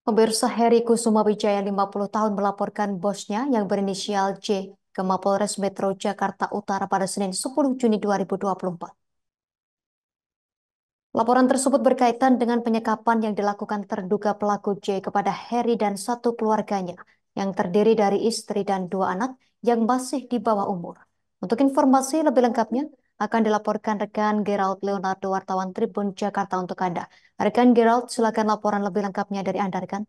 Pemirsa Heri Kusuma Wijaya 50 tahun melaporkan bosnya yang berinisial J ke Mapolres Metro Jakarta Utara pada Senin 10 Juni 2024. Laporan tersebut berkaitan dengan penyekapan yang dilakukan terduga pelaku J kepada Heri dan satu keluarganya yang terdiri dari istri dan dua anak yang masih di bawah umur. Untuk informasi lebih lengkapnya akan dilaporkan rekan Gerald Leonardo wartawan Tribun Jakarta untuk Anda. Rekan Gerald, silakan laporan lebih lengkapnya dari Anda, rekan.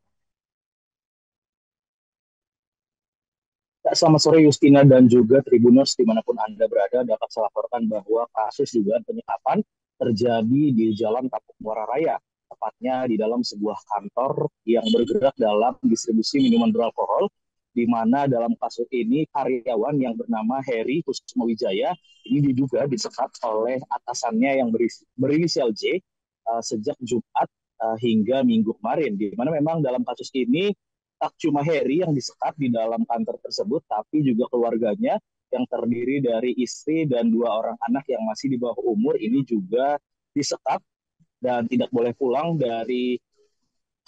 Selamat sore Justina dan juga Tribuners dimanapun Anda berada, dapat saya laporkan bahwa kasus dugaan penyekapan terjadi di Jalan Kapuk Muara Raya, tepatnya di dalam sebuah kantor yang bergerak dalam distribusi minuman beralkohol, di mana dalam kasus ini karyawan yang bernama Heri Kusuma Wijaya ini diduga disekat oleh atasannya yang berinisial J sejak Jumat hingga Minggu kemarin, di mana memang dalam kasus ini tak cuma Heri yang disekap di dalam kantor tersebut, tapi juga keluarganya yang terdiri dari istri dan dua orang anak yang masih di bawah umur ini juga disekap dan tidak boleh pulang dari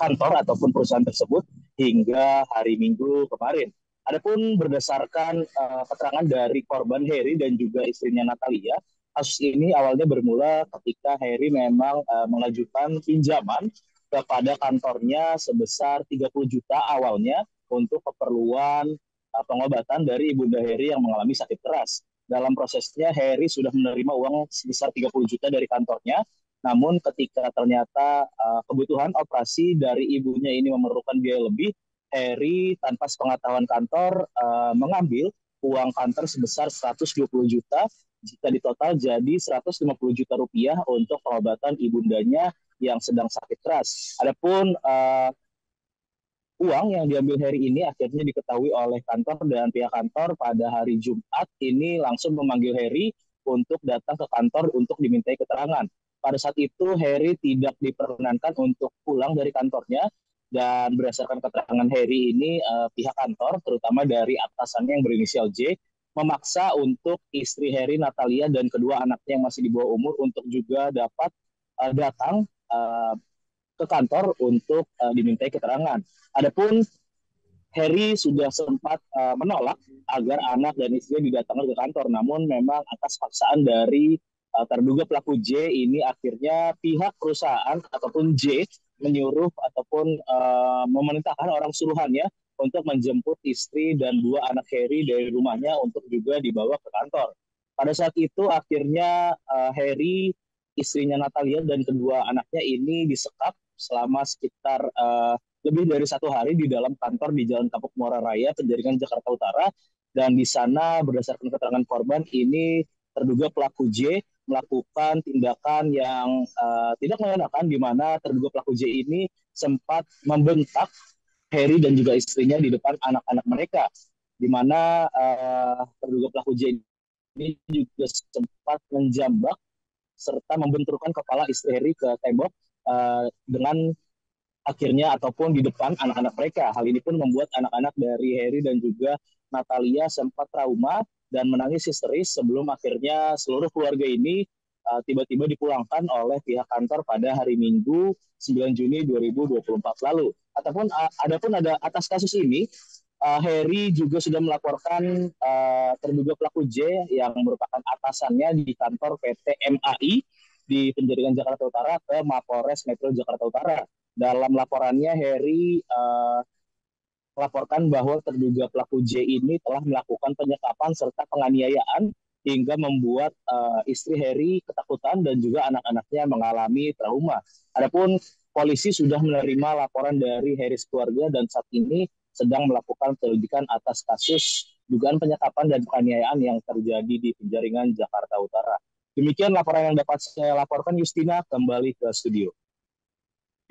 kantor ataupun perusahaan tersebut hingga hari Minggu kemarin. Adapun berdasarkan keterangan dari korban Heri dan juga istrinya Natalia, kasus ini awalnya bermula ketika Heri memang mengajukan pinjaman kepada kantornya sebesar 30 juta awalnya untuk keperluan pengobatan dari ibunda Heri yang mengalami sakit keras. Dalam prosesnya Heri sudah menerima uang sebesar 30 juta dari kantornya, namun ketika ternyata kebutuhan operasi dari ibunya ini memerlukan biaya lebih, Heri tanpa sepengetahuan kantor mengambil uang kantor sebesar 120 juta, jika ditotal jadi 150 juta rupiah untuk pengobatan ibundanya yang sedang sakit keras. Adapun uang yang diambil Heri ini akhirnya diketahui oleh kantor, dan pihak kantor pada hari Jumat ini langsung memanggil Heri untuk datang ke kantor untuk dimintai keterangan. Pada saat itu Heri tidak diperkenankan untuk pulang dari kantornya, dan berdasarkan keterangan Heri ini pihak kantor terutama dari atasannya yang berinisial J memaksa untuk istri Heri, Natalia, dan kedua anaknya yang masih di bawah umur untuk juga dapat datang ke kantor untuk dimintai keterangan. Adapun Heri sudah sempat menolak agar anak dan istrinya didatangkan ke kantor, namun memang atas paksaan dari terduga pelaku J ini akhirnya pihak perusahaan ataupun J menyuruh ataupun memerintahkan orang suruhannya untuk menjemput istri dan dua anak Heri dari rumahnya untuk juga dibawa ke kantor. Pada saat itu akhirnya Heri, istrinya Natalia, dan kedua anaknya ini disekap selama sekitar lebih dari 1 hari di dalam kantor di Jalan Kapuk Muara Raya, Penjaringan, Jakarta Utara. Dan di sana berdasarkan keterangan korban ini terduga pelaku J melakukan tindakan yang tidak mengenakan, di mana terduga pelaku J ini sempat membentak Heri dan juga istrinya di depan anak-anak mereka, di mana terduga pelaku J ini juga sempat menjambak serta membenturkan kepala istri Heri ke tembok dengan akhirnya ataupun di depan anak-anak mereka. Hal ini pun membuat anak-anak dari Heri dan juga Natalia sempat trauma dan menangis histeris sebelum akhirnya seluruh keluarga ini tiba-tiba dipulangkan oleh pihak kantor pada hari Minggu 9 Juni 2024 lalu. Adapun ada atas kasus ini, Heri juga sudah melaporkan terduga pelaku J yang merupakan atasannya di kantor PT MAI di Penjaringan, Jakarta Utara ke Mapolres Metro Jakarta Utara. Dalam laporannya, Heri melaporkan bahwa terduga pelaku J ini telah melakukan penyekapan serta penganiayaan hingga membuat istri Heri ketakutan dan juga anak-anaknya mengalami trauma. Adapun polisi sudah menerima laporan dari Heri keluarga dan saat ini sedang melakukan penyelidikan atas kasus dugaan penyekapan dan penganiayaan yang terjadi di Penjaringan, Jakarta Utara. Demikian laporan yang dapat saya laporkan, Justina, kembali ke studio.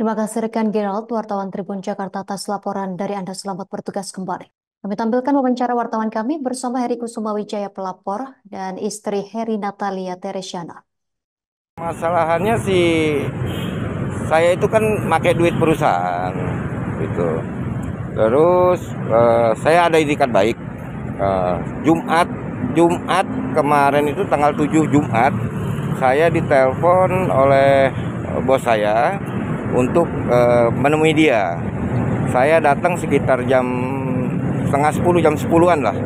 Terima kasih rekan Gerald, wartawan Tribun Jakarta atas laporan dari Anda. Selamat bertugas kembali. Kami tampilkan wawancara wartawan kami bersama Heri Kusuma Wijaya pelapor dan istri Heri, Natalia Teresiana. Masalahannya sih, saya itu kan pakai duit perusahaan gitu. Terus saya ada itikat baik. Jumat kemarin itu tanggal 7 Jumat, saya ditelepon oleh bos saya untuk menemui dia. Saya datang sekitar jam setengah 10, jam 10-an lah.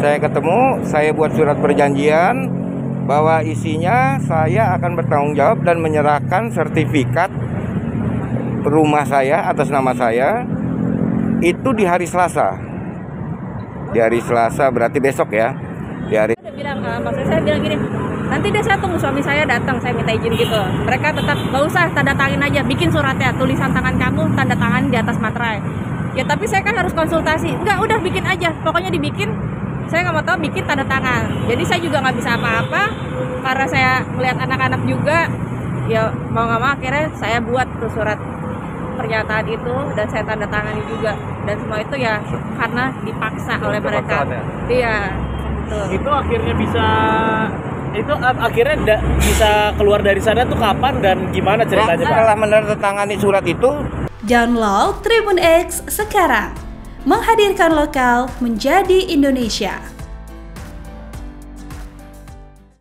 Saya ketemu, saya buat surat perjanjian bahwa isinya saya akan bertanggung jawab dan menyerahkan sertifikat rumah saya atas nama saya itu di hari Selasa. Di hari Selasa berarti besok ya. Di hari maksud saya bilang gini, nanti deh saya tunggu suami saya datang, saya minta izin gitu. Mereka tetap gak usah, tanda tangin aja, bikin suratnya, tulisan tangan kamu, tanda tangan di atas materai. Ya tapi saya kan harus konsultasi. Enggak, udah bikin aja, pokoknya dibikin. Saya nggak mau tahu, bikin tanda tangan. Jadi saya juga nggak bisa apa-apa karena saya melihat anak-anak juga. Ya mau nggak mau akhirnya saya buat tuh surat pernyataan itu dan saya tanda tangani juga. Dan semua itu ya karena dipaksa oleh mereka. Iya. Itu akhirnya bisa keluar dari sana tuh kapan dan gimana ceritanya, Pak? Setelah menandatangani surat itu. Download Tribun X sekarang. Menghadirkan lokal menjadi Indonesia.